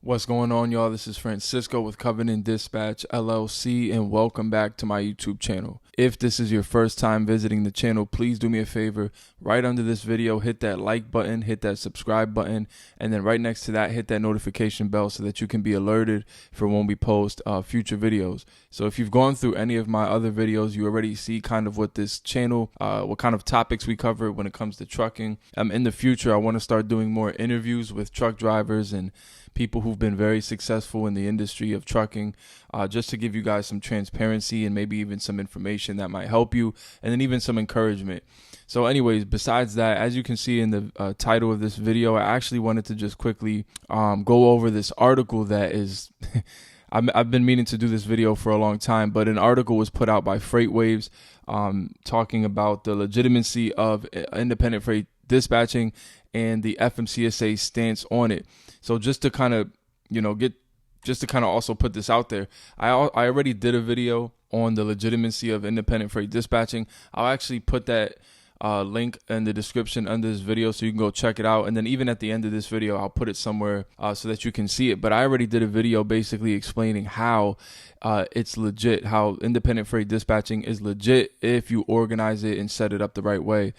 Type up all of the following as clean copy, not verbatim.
What's going on, y'all? This is Francisco with Covenant Dispatch LLC, and welcome back to my YouTube channel. If this is your first time visiting the channel, please do me a favor. Right under this video, hit that like button, hit that subscribe button, and then right next to that, hit that notification bell so that you can be alerted for when we post future videos. So if you've gone through any of my other videos, you already see kind of what this channel, what kind of topics we cover when it comes to trucking. In the future, I want to start doing more interviews with truck drivers and people who've been very successful in the industry of trucking, just to give you guys some transparency and maybe even some information that might help you, and then even some encouragement. So anyways, besides that, as you can see in the title of this video, I actually wanted to just quickly go over this article that is I've been meaning to do this video for a long time, but an article was put out by FreightWaves talking about the legitimacy of independent freight dispatching and the FMCSA stance on it. So just to kind of, also put this out there, I already did a video on the legitimacy of independent freight dispatching. I'll actually put that link in the description under this video so you can go check it out. And then even at the end of this video, I'll put it somewhere so that you can see it. But I already did a video basically explaining how it's legit, how independent freight dispatching is legit if you organize it and set it up the right way.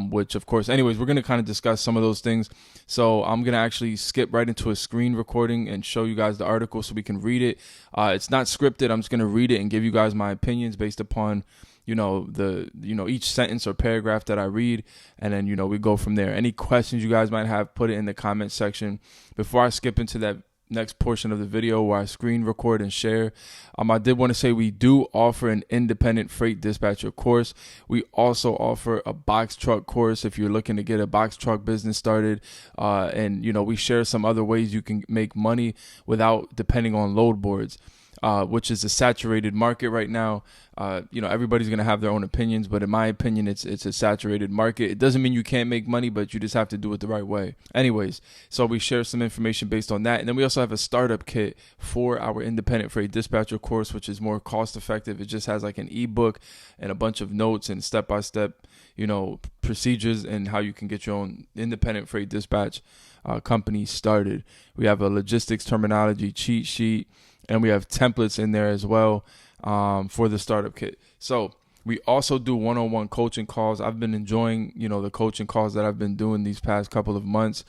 Which of course, anyways, we're going to kind of discuss some of those things. So I'm going to actually skip right into a screen recording and show you guys the article so we can read it. It's not scripted. I'm just going to read it and give you guys my opinions based upon, each sentence or paragraph that I read. And then, we go from there. Any questions you guys might have, put it in the comment section. Before I skip into that next portion of the video where I screen record and share, I did want to say we do offer an independent freight dispatcher course. We also offer a box truck course if you're looking to get a box truck business started, and we share some other ways you can make money without depending on load boards, which is a saturated market right now. Everybody's going to have their own opinions, but in my opinion, it's a saturated market. It doesn't mean you can't make money, but you just have to do it the right way. Anyways, so we share some information based on that. And then we also have a startup kit for our independent freight dispatcher course, which is more cost effective. It just has like an ebook and a bunch of notes and step-by-step, procedures and how you can get your own independent freight dispatch company started. We have a logistics terminology cheat sheet, and we have templates in there as well for the startup kit. So we also do one-on-one coaching calls. I've been enjoying, the coaching calls that I've been doing these past couple of months.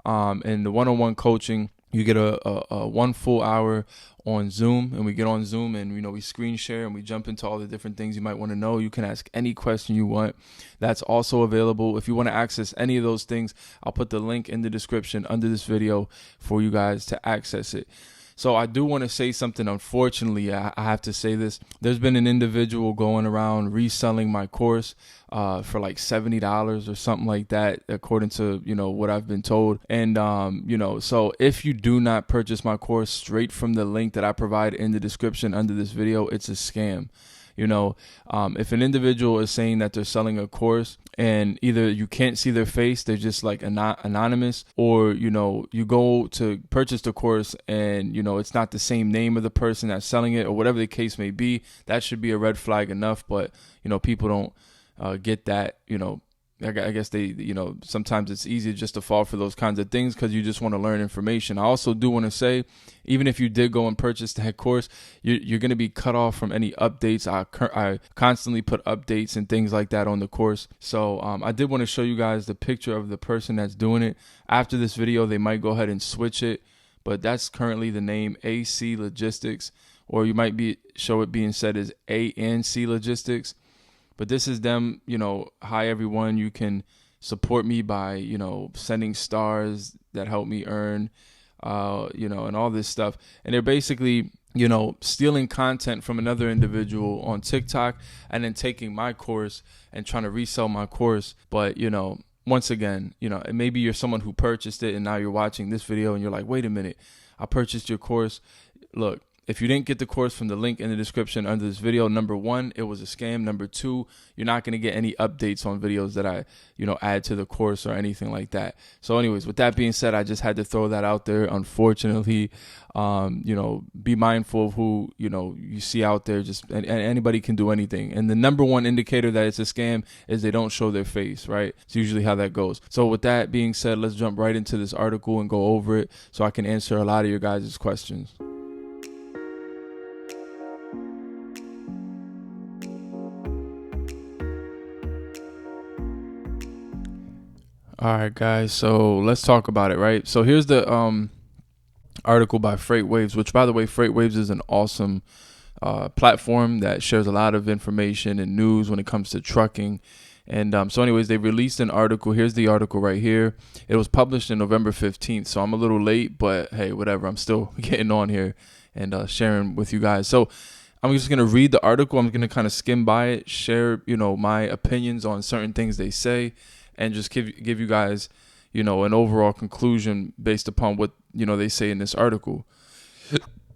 And the one-on-one coaching, you get a 1 full hour on Zoom, and we get on Zoom and, we screen share and we jump into all the different things you might want to know. You can ask any question you want. That's also available. If you want to access any of those things, I'll put the link in the description under this video for you guys to access it. So I do want to say something. Unfortunately, I have to say this. There's been an individual going around reselling my course for like $70 or something like that, according to, what I've been told. And, so if you do not purchase my course straight from the link that I provide in the description under this video, it's a scam. If an individual is saying that they're selling a course and either you can't see their face, they're just like anonymous, or, you go to purchase the course and, it's not the same name of the person that's selling it or whatever the case may be, that should be a red flag enough. But, people don't get that, I guess they, sometimes it's easy just to fall for those kinds of things because you just want to learn information. I also do want to say, even if you did go and purchase that course, you're going to be cut off from any updates. I constantly put updates and things like that on the course. So I did want to show you guys the picture of the person that's doing it. After this video, they might go ahead and switch it, but that's currently the name AC Logistics, or you might show it being said as ANC Logistics. But this is them, hi everyone, you can support me by, sending stars that help me earn, and all this stuff. And they're basically, stealing content from another individual on TikTok and then taking my course and trying to resell my course. But, once again, maybe you're someone who purchased it and now you're watching this video and you're like, wait a minute, I purchased your course. Look, if you didn't get the course from the link in the description under this video, number one, it was a scam. Number two, you're not going to get any updates on videos that I, add to the course or anything like that. So anyways, with that being said, I just had to throw that out there. Unfortunately, be mindful of who, you see out there. And anybody can do anything. And the number one indicator that it's a scam is they don't show their face, right? It's usually how that goes. So with that being said, let's jump right into this article and go over it so I can answer a lot of your guys' questions. All right, guys, so let's talk about it, right? So here's the article by FreightWaves, which, by the way, FreightWaves is an awesome platform that shares a lot of information and news when it comes to trucking. And so anyways, they released an article. Here's the article right here. It was published in November 15th, so I'm a little late, but hey, whatever. I'm still getting on here and sharing with you guys. So I'm just going to read the article. I'm going to kind of skim by it, share, my opinions on certain things they say, and just give you guys, an overall conclusion based upon what, they say in this article.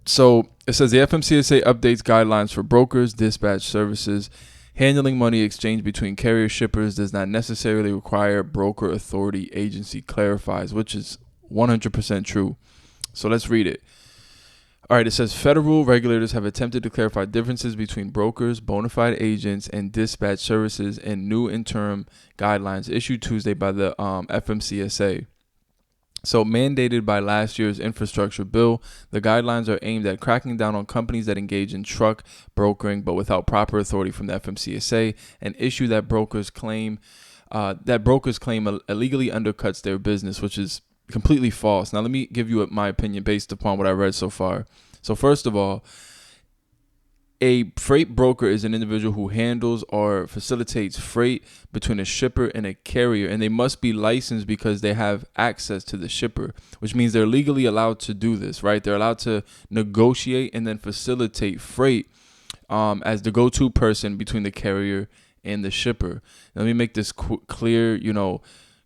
So it says the FMCSA updates guidelines for brokers, dispatch services. Handling money exchange between carrier shippers does not necessarily require broker authority, agency clarifies, which is 100% true. So let's read it. All right, it says federal regulators have attempted to clarify differences between brokers, bona fide agents, and dispatch services in new interim guidelines issued Tuesday by the FMCSA. So mandated by last year's infrastructure bill, the guidelines are aimed at cracking down on companies that engage in truck brokering but without proper authority from the FMCSA, an issue that brokers claim illegally undercuts their business, which is completely false. Now, let me give you my opinion based upon what I read so far. So first of all, a freight broker is an individual who handles or facilitates freight between a shipper and a carrier, and they must be licensed because they have access to the shipper, which means they're legally allowed to do this, right? They're allowed to negotiate and then facilitate freight as the go-to person between the carrier and the shipper. Let me make this clear,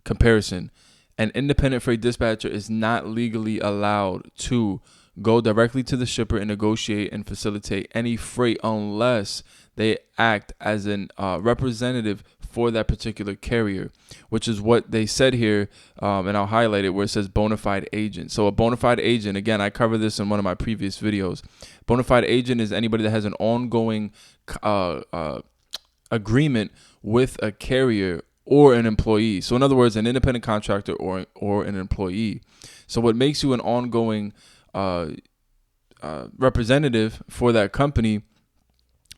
comparison. An independent freight dispatcher is not legally allowed to go directly to the shipper and negotiate and facilitate any freight unless they act as an representative for that particular carrier, which is what they said here, and I'll highlight it where it says bona fide agent. So a bona fide agent, again, I covered this in one of my previous videos. Bona fide agent is anybody that has an ongoing agreement with a carrier or an employee. So in other words, an independent contractor or an employee. So what makes you an ongoing representative for that company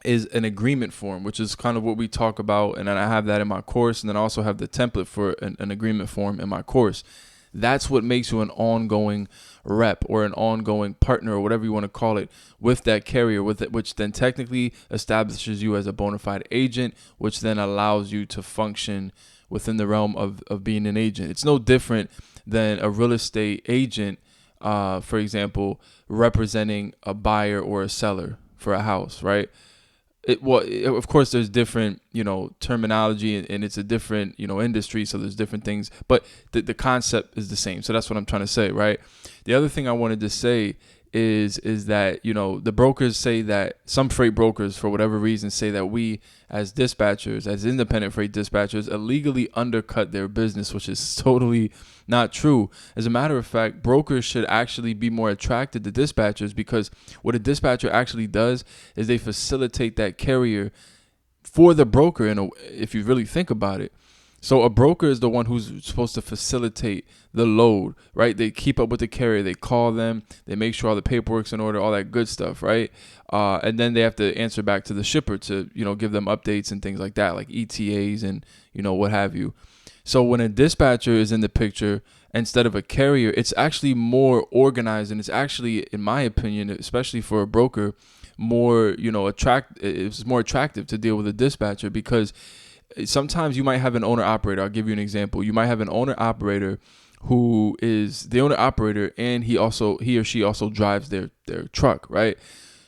is an agreement form, which is kind of what we talk about. And then I have that in my course. And then I also have the template for an agreement form in my course. That's what makes you an ongoing rep or an ongoing partner or whatever you want to call it with that carrier, which then technically establishes you as a bona fide agent, which then allows you to function within the realm of being an agent. It's no different than a real estate agent, for example, representing a buyer or a seller for a house, right? Of course, there's different, terminology, and it's a different, industry. So there's different things, but the concept is the same. So that's what I'm trying to say, right? The other thing I wanted to say is that, the brokers say that some freight brokers, for whatever reason, say that we as dispatchers, as independent freight dispatchers, illegally undercut their business, which is totally not true. As a matter of fact, brokers should actually be more attracted to dispatchers, because what a dispatcher actually does is they facilitate that carrier for the broker, if you really think about it. So a broker is the one who's supposed to facilitate the load, right? They keep up with the carrier. They call them. They make sure all the paperwork's in order, all that good stuff, right? And then they have to answer back to the shipper to, give them updates and things like that, like ETAs and, what have you. So when a dispatcher is in the picture instead of a carrier, it's actually more organized, and it's actually, in my opinion, especially for a broker, more, it's more attractive to deal with a dispatcher, because sometimes you might have an owner operator. I'll give you an example. You might have an owner operator who is the owner operator, and he or she also drives their truck, right?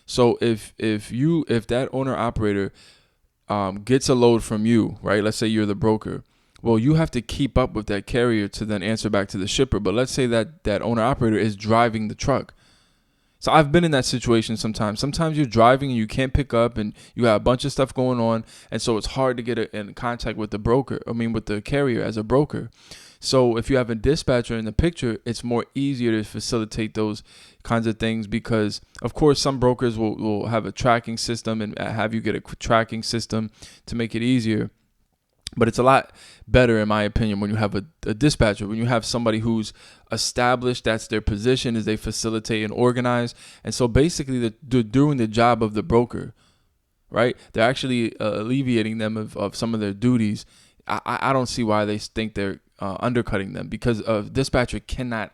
So if that owner operator gets a load from you, right? Let's say you're the broker. Well, you have to keep up with that carrier to then answer back to the shipper. But let's say that owner operator is driving the truck. So I've been in that situation sometimes. Sometimes you're driving and you can't pick up and you got a bunch of stuff going on. And so it's hard to get in contact with with the carrier as a broker. So if you have a dispatcher in the picture, it's more easier to facilitate those kinds of things because, of course, some brokers will have a tracking system and have you get a tracking system to make it easier. But it's a lot better, in my opinion, when you have a dispatcher, when you have somebody who's established, that's their position, is they facilitate and organize. And so basically they're doing the job of the broker, right? They're actually alleviating them of some of their duties. I don't see why they think they're undercutting them, because a dispatcher cannot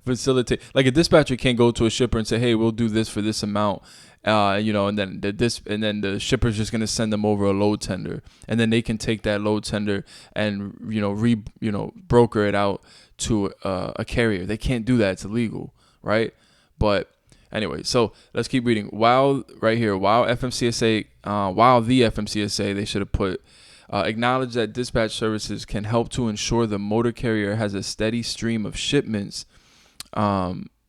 facilitate. Like, a dispatcher can't go to a shipper and say, hey, we'll do this for this amount. And then the shipper's just gonna send them over a load tender, and then they can take that load tender and broker it out to a carrier. They can't do that; it's illegal, right? But anyway, so let's keep reading. While the FMCSA, they should have put acknowledge that dispatch services can help to ensure the motor carrier has a steady stream of shipments.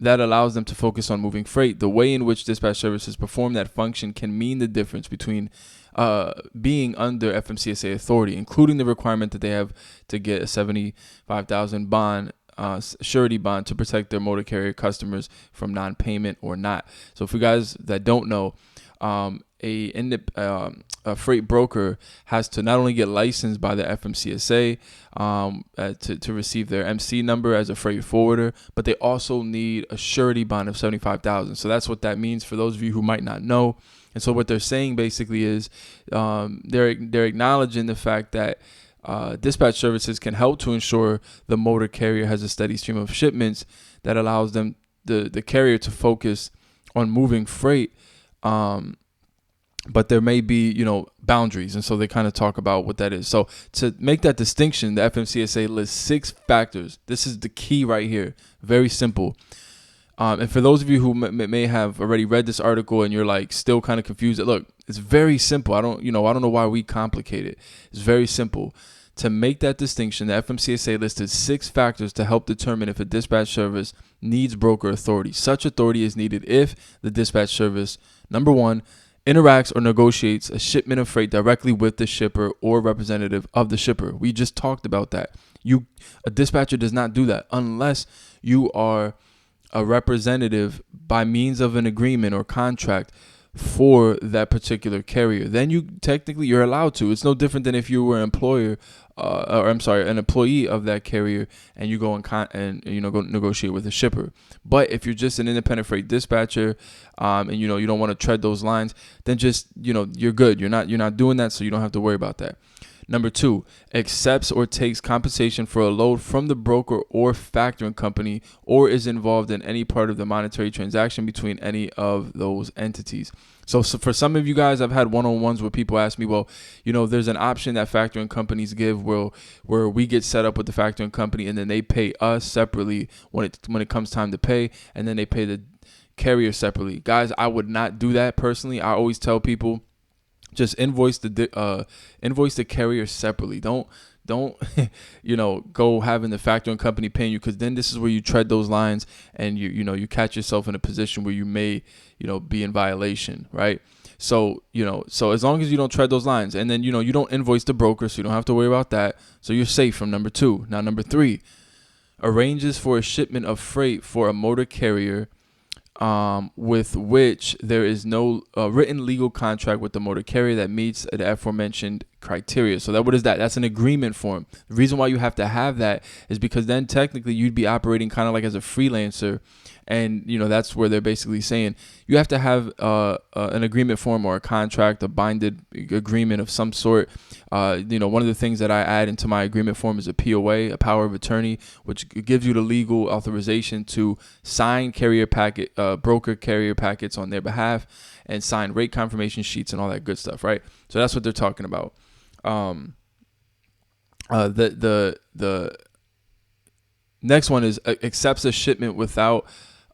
That allows them to focus on moving freight. The way in which dispatch services perform that function can mean the difference between being under FMCSA authority, including the requirement that they have to get a $75,000 bond, surety bond, to protect their motor carrier customers from non-payment or not. So for you guys that don't know, a freight broker has to not only get licensed by the FMCSA to receive their MC number as a freight forwarder, but they also need a surety bond of $75,000. So that's what that means for those of you who might not know. And so what they're saying basically is they're acknowledging the fact that dispatch services can help to ensure the motor carrier has a steady stream of shipments that allows them the carrier to focus on moving freight. But there may be, boundaries. And so they kind of talk about what that is. So to make that distinction, the FMCSA lists 6 factors. This is the key right here. Very simple. And for those of you who may have already read this article and you're like still kind of confused, look, it's very simple. I don't know why we complicate it. It's very simple. To make that distinction, the FMCSA listed 6 factors to help determine if a dispatch service needs broker authority. Such authority is needed if the dispatch service, number 1, interacts or negotiates a shipment of freight directly with the shipper or representative of the shipper. We just talked about that. A dispatcher does not do that unless you are a representative by means of an agreement or contract for that particular carrier. Then you're allowed to. It's no different than if you were an employee of that carrier and you go go negotiate with a shipper. But if you're just an independent freight dispatcher, and you don't want to tread those lines, then just you're good. You're not doing that, so you don't have to worry about that. Number 2, accepts or takes compensation for a load from the broker or factoring company, or is involved in any part of the monetary transaction between any of those entities. So for some of you guys, I've had one-on-ones where people ask me, well, there's an option that factoring companies give where we get set up with the factoring company and then they pay us separately when it comes time to pay, and then they pay the carrier separately. Guys, I would not do that personally. I always tell people, just invoice the carrier separately. Don't go having the factoring company paying you, because then this is where you tread those lines and you catch yourself in a position where you may be in violation, right? So as long as you don't tread those lines, and then you don't invoice the broker, so you don't have to worry about that. So you're safe from number 2. Now number 3, arranges for a shipment of freight for a motor carrier with which there is no written legal contract with the motor carrier that meets the aforementioned criteria. So what is that? That's an agreement form. The reason why you have to have that is because then technically you'd be operating kind of like as a freelancer. And, that's where they're basically saying you have to have an agreement form or a contract, a binded agreement of some sort. One of the things that I add into my agreement form is a POA, a power of attorney, which gives you the legal authorization to sign broker carrier packets on their behalf and sign rate confirmation sheets and all that good stuff, right? So that's what they're talking about. The next one is accepts a shipment without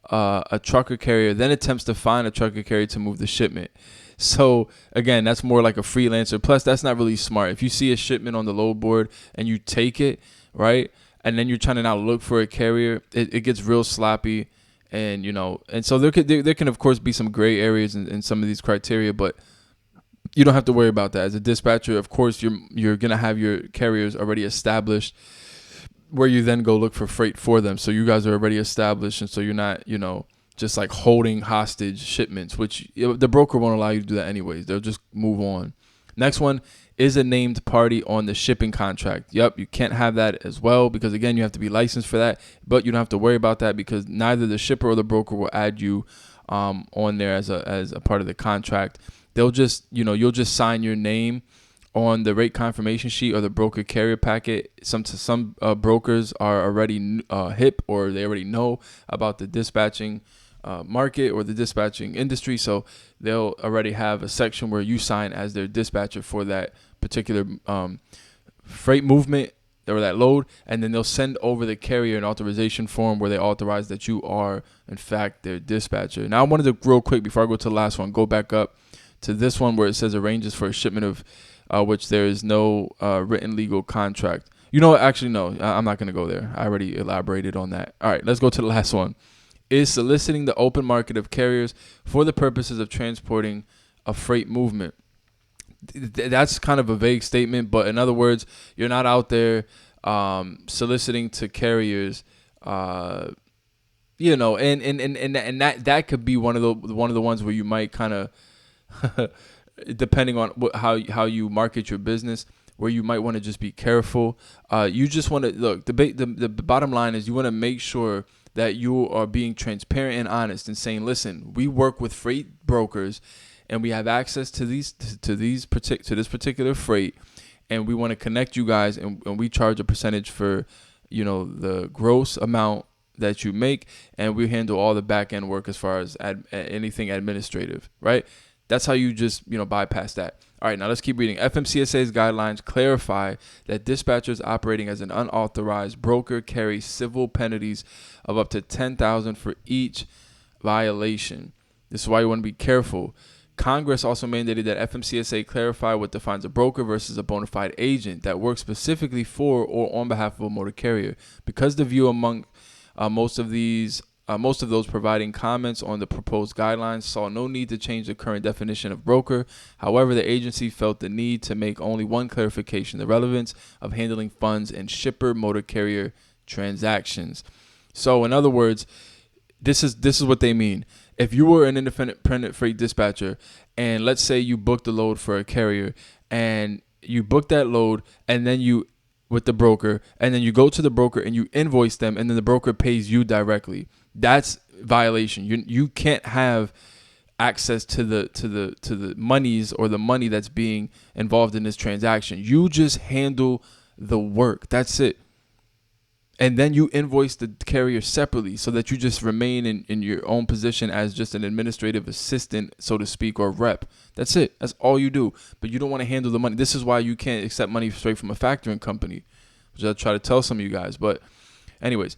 a trucker carrier, then attempts to find a trucker carrier to move the shipment. So again, that's more like a freelancer. Plus, that's not really smart. If you see a shipment on the load board and you take it, right, and then you're trying to now look for a carrier, it gets real sloppy. And and so there can of course be some gray areas in some of these criteria, but you don't have to worry about that. As a dispatcher, of course, you're gonna have your carriers already established, where you then go look for freight for them. So you guys are already established, and so you're not just like holding hostage shipments, which the broker won't allow you to do that anyways. They'll just move on. Next one is a named party on the shipping contract. Yep, you can't have that as well, because again, you have to be licensed for that, but you don't have to worry about that because neither the shipper or the broker will add you on there as a part of the contract. They'll just, you'll just sign your name on the rate confirmation sheet or the broker carrier packet. Some brokers are already hip, or they already know about the dispatching market or the dispatching industry, so they'll already have a section where you sign as their dispatcher for that particular freight movement or that load, and then they'll send over the carrier an authorization form where they authorize that you are in fact their dispatcher. Now I wanted to real quick before I go to the last one, go back up to this one where it says arranges for a shipment of which there is no written legal contract. Actually, no, I'm not going to go there. I already elaborated on that. All right, let's go to the last one. Is soliciting the open market of carriers for the purposes of transporting a freight movement. That's kind of a vague statement, but in other words, you're not out there soliciting to carriers, and that could be one of the ones where you might kind of depending on how you market your business, where you might want to just be careful. You just want to look. The bottom line is you want to make sure that you are being transparent and honest and saying, listen, we work with freight brokers, and we have access to this particular freight, and we want to connect you guys, and we charge a percentage for the gross amount that you make, and we handle all the back end work as far as anything administrative, right? That's how you just bypass that. All right, now let's keep reading. FMCSA's guidelines clarify that dispatchers operating as an unauthorized broker carry civil penalties of up to $10,000 for each violation. This is why you want to be careful. Congress also mandated that FMCSA clarify what defines a broker versus a bona fide agent that works specifically for or on behalf of a motor carrier. Because the view among most of those providing comments on the proposed guidelines saw no need to change the current definition of broker. However, the agency felt the need to make only one clarification: the relevance of handling funds in shipper motor carrier transactions. So in other words, this is what they mean. If you were an independent freight dispatcher, and let's say you booked a load for a carrier, and you booked that load, and then you with the broker, and then you go to the broker and you invoice them, and then the broker pays you directly. That's violation. You can't have access to the monies or the money that's being involved in this transaction. You just handle the work. That's it. And then you invoice the carrier separately so that you just remain in your own position as just an administrative assistant, so to speak, or rep. That's it. That's all you do. But you don't want to handle the money. This is why you can't accept money straight from a factoring company, which I try to tell some of you guys. But anyways,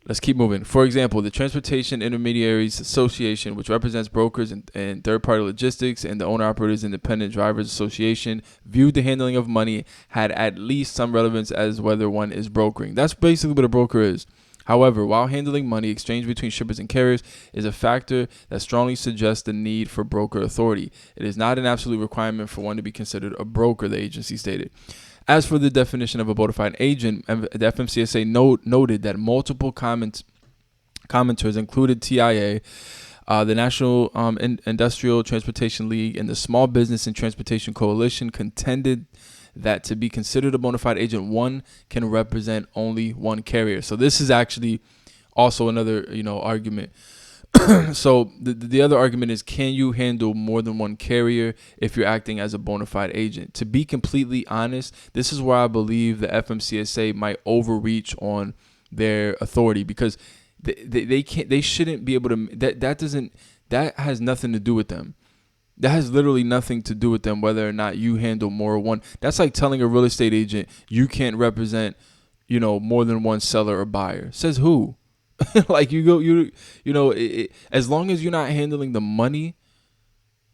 let's keep moving. For example, the Transportation Intermediaries Association, which represents brokers and third-party logistics, and the Owner-Operators Independent Drivers Association, viewed the handling of money had at least some relevance as whether one is brokering. That's basically what a broker is. However, while handling money exchanged between shippers and carriers is a factor that strongly suggests the need for broker authority, it is not an absolute requirement for one to be considered a broker, the agency stated. As for the definition of a bona fide agent, the FMCSA noted that multiple commenters included TIA, the National Industrial Transportation League, and the Small Business and Transportation Coalition contended that to be considered a bona fide agent, one can represent only one carrier. So this is actually also another argument. So the other argument is, can you handle more than one carrier if you're acting as a bona fide agent? To be completely honest, this is where I believe the FMCSA might overreach on their authority, because they shouldn't be able to. That has nothing to do with them. That has literally nothing to do with them whether or not you handle more than one. That's like telling a real estate agent you can't represent more than one seller or buyer. Says who? Like as long as you're not handling the money,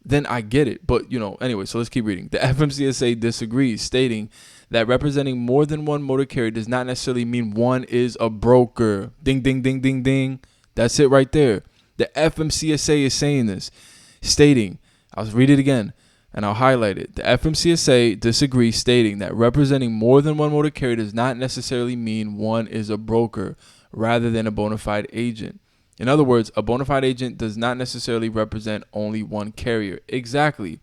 then I get it. But anyway, so let's keep reading. The FMCSA disagrees, stating that representing more than one motor carrier does not necessarily mean one is a broker. Ding, ding, ding, ding, ding. That's it right there. The FMCSA is saying this, stating, I'll read it again and I'll highlight it. The FMCSA disagrees, stating that representing more than one motor carrier does not necessarily mean one is a broker rather than a bona fide agent. In other words, a bona fide agent does not necessarily represent only one carrier. Exactly.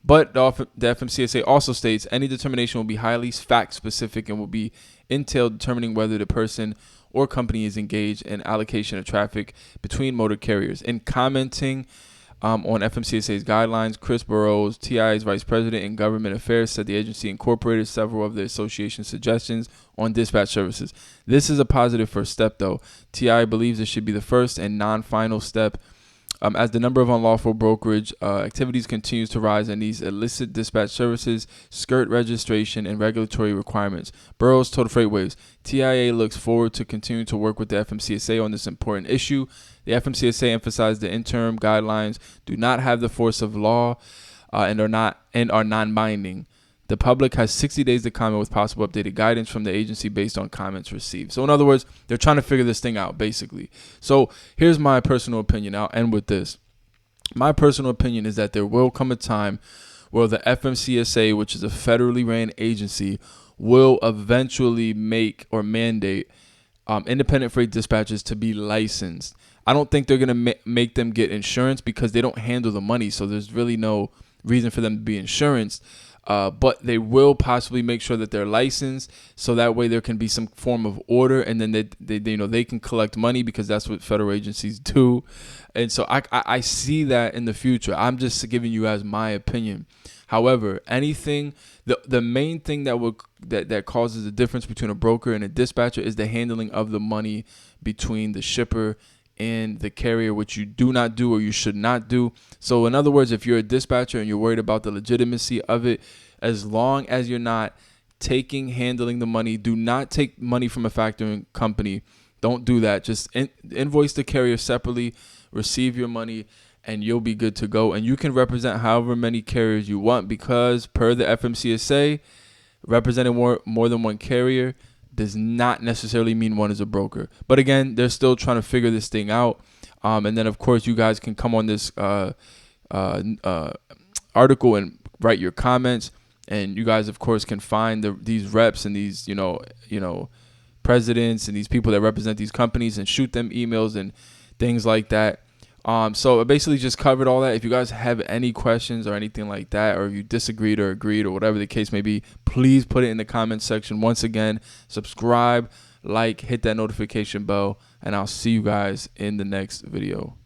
But the FMCSA also states any determination will be highly fact-specific and will be entailed determining whether the person or company is engaged in allocation of traffic between motor carriers. In commenting on FMCSA's guidelines, Chris Burrows, TI's vice president in government affairs, said the agency incorporated several of the association's suggestions on dispatch services. This is a positive first step, though. TI believes it should be the first and non-final step as the number of unlawful brokerage activities continues to rise and these illicit dispatch services skirt registration and regulatory requirements. Burrows told FreightWaves, TIA looks forward to continuing to work with the FMCSA on this important issue. The FMCSA emphasized the interim guidelines do not have the force of law and are non-binding. The public has 60 days to comment with possible updated guidance from the agency based on comments received. So in other words, they're trying to figure this thing out, basically. So here's my personal opinion. I'll end with this. My personal opinion is that there will come a time where the FMCSA, which is a federally ran agency, will eventually make or mandate independent freight dispatchers to be licensed. I don't think they're going to make them get insurance because they don't handle the money. So there's really no reason for them to be insured. But they will possibly make sure that they're licensed, so that way there can be some form of order, and then they can collect money because that's what federal agencies do. And so I see that in the future. I'm just giving you as my opinion. However, the main thing that causes the difference between a broker and a dispatcher is the handling of the money between the shipper and the carrier, which you do not do or you should not do. So in other words, if you're a dispatcher and you're worried about the legitimacy of it, as long as you're not handling the money, do not take money from a factoring company. Don't do that. Just invoice the carrier separately, receive your money, and you'll be good to go. And you can represent however many carriers you want, because per the FMCSA, representing more than one carrier does not necessarily mean one is a broker. But again, they're still trying to figure this thing out. And then, of course, you guys can come on this article and write your comments. And you guys, of course, can find these reps and these, presidents and these people that represent these companies and shoot them emails and things like that. So I basically just covered all that. If you guys have any questions or anything like that, or if you disagreed or agreed or whatever the case may be, please put it in the comments section. Once again, subscribe, hit that notification bell, and I'll see you guys in the next video.